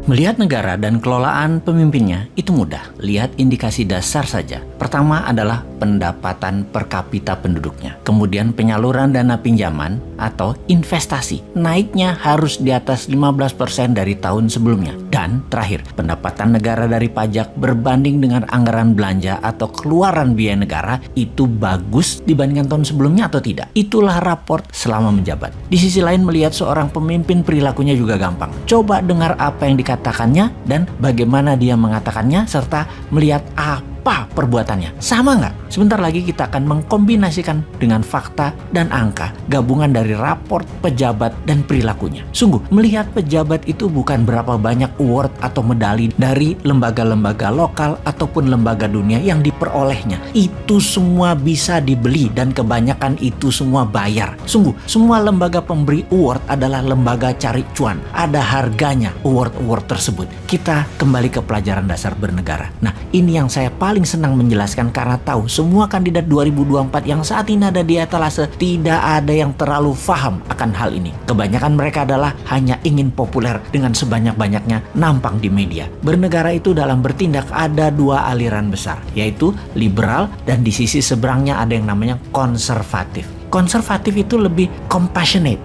Melihat negara dan kelolaan pemimpinnya itu mudah. Lihat indikasi dasar saja. Pertama adalah pendapatan per kapita penduduknya. Kemudian penyaluran dana pinjaman atau investasi. Naiknya harus di atas 15% dari tahun sebelumnya. Dan terakhir, pendapatan negara dari pajak berbanding dengan anggaran belanja atau keluaran biaya negara itu bagus dibandingkan tahun sebelumnya atau tidak. Itulah raport selama menjabat. Di sisi lain, melihat seorang pemimpin perilakunya juga gampang. Coba dengar apa yang dikatakannya dan bagaimana dia mengatakannya serta melihat apa perbuatannya. Sama nggak? Sebentar lagi kita akan mengkombinasikan dengan fakta dan angka gabungan dari raport pejabat dan perilakunya. Sungguh, melihat pejabat itu bukan berapa banyak award atau medali dari lembaga-lembaga lokal ataupun lembaga dunia yang diperolehnya. Itu semua bisa dibeli dan kebanyakan itu semua bayar. Sungguh, semua lembaga pemberi award adalah lembaga cari cuan. Ada harganya award-award tersebut. Kita kembali ke pelajaran dasar bernegara. Nah, ini yang saya paling senang menjelaskan karena tahu semua kandidat 2024 yang saat ini ada di etalase tidak ada yang terlalu paham akan hal ini. Kebanyakan mereka adalah hanya ingin populer dengan sebanyak-banyaknya nampang di media. Bernegara itu dalam bertindak ada dua aliran besar, yaitu liberal dan di sisi seberangnya ada yang namanya konservatif. Konservatif itu lebih compassionate.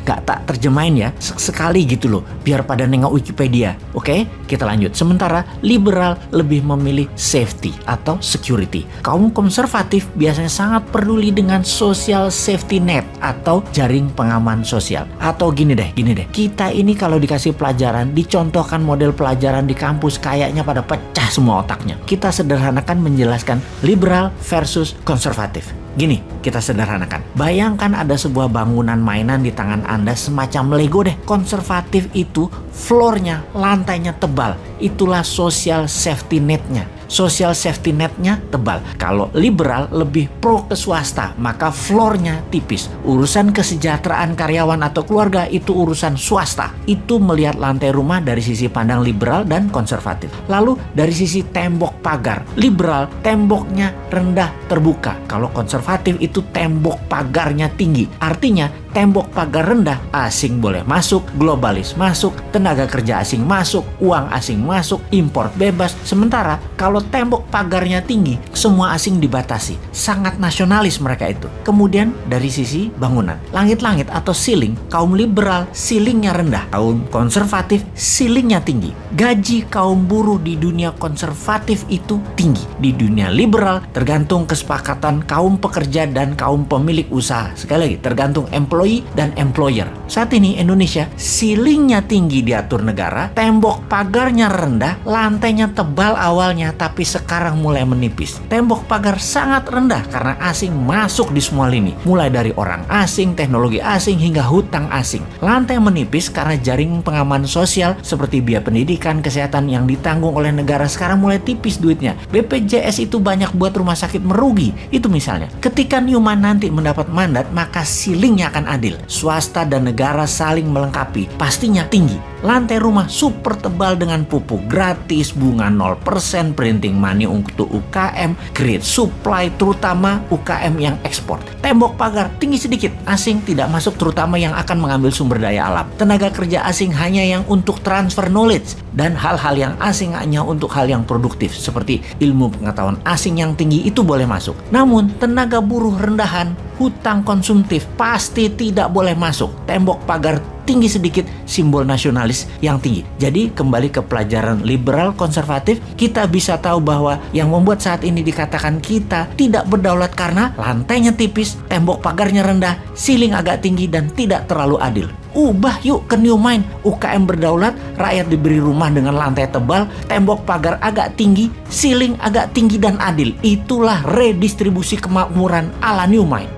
Gak tak terjemahin ya. Sekali gitu loh. Biar pada nengok Wikipedia. Oke, kita lanjut. Sementara liberal lebih memilih safety atau security. Kaum konservatif biasanya sangat peduli dengan social safety net atau jaring pengaman sosial. Atau gini deh. Kita ini kalau dikasih pelajaran, dicontohkan model pelajaran di kampus kayaknya pada pecah semua otaknya. Kita sederhanakan menjelaskan liberal versus konservatif. Gini, kita sederhanakan. Bayangkan ada sebuah bangunan mainan di tangan Anda semacam Lego deh. Konservatif itu floornya, lantainya tebal. Itulah social safety netnya. Social safety netnya tebal. Kalau liberal lebih pro ke swasta, maka floornya tipis. Urusan kesejahteraan karyawan atau keluarga itu urusan swasta. Itu melihat lantai rumah dari sisi pandang liberal dan konservatif. Lalu dari sisi tembok pagar, liberal temboknya rendah terbuka. Kalau konservatif itu tembok pagarnya tinggi. Artinya tembok pagar rendah, asing boleh masuk, globalis masuk, tenaga kerja asing masuk, uang asing masuk, impor bebas. Sementara kalau tembok pagarnya tinggi, semua asing dibatasi. Sangat nasionalis mereka itu. Kemudian dari sisi bangunan, langit-langit atau ceiling, kaum liberal ceilingnya rendah, kaum konservatif ceilingnya tinggi. Gaji kaum buruh di dunia konservatif itu tinggi. Di dunia liberal tergantung kesepakatan kaum pekerja dan kaum pemilik usaha. Sekali lagi, tergantung employee dan employer. Saat ini Indonesia ceilingnya tinggi diatur negara, tembok pagarnya rendah, lantainya tebal awalnya tapi sekarang mulai menipis. Tembok pagar sangat rendah karena asing masuk di semua lini, mulai dari orang asing, teknologi asing hingga hutang asing. Lantai menipis karena jaring pengaman sosial seperti biaya pendidikan, kesehatan yang ditanggung oleh negara sekarang mulai tipis duitnya. BPJS itu banyak buat rumah sakit merugi. Itu misalnya. Ketika Newman nanti mendapat mandat, maka ceilingnya akan adil. Swasta dan negara saling melengkapi, pastinya tinggi. Lantai rumah super tebal dengan pupuk gratis, bunga 0%, printing money untuk UKM, great supply terutama UKM yang ekspor. Tembok pagar tinggi sedikit, asing tidak masuk terutama yang akan mengambil sumber daya alam. Tenaga kerja asing hanya yang untuk transfer knowledge dan hal-hal yang asing hanya untuk hal yang produktif seperti ilmu pengetahuan asing yang tinggi itu boleh masuk. Namun tenaga buruh rendahan, hutang konsumtif pasti tidak boleh masuk. Tembok pagar tinggi sedikit, simbol nasionalis yang tinggi. Jadi kembali ke pelajaran liberal konservatif, kita bisa tahu bahwa yang membuat saat ini dikatakan kita tidak berdaulat karena lantainya tipis, tembok pagarnya rendah, ceiling agak tinggi dan tidak terlalu adil. Ubah yuk ke new mind. UKM berdaulat, rakyat diberi rumah dengan lantai tebal, tembok pagar agak tinggi, ceiling agak tinggi dan adil. Itulah redistribusi kemakmuran ala new mind.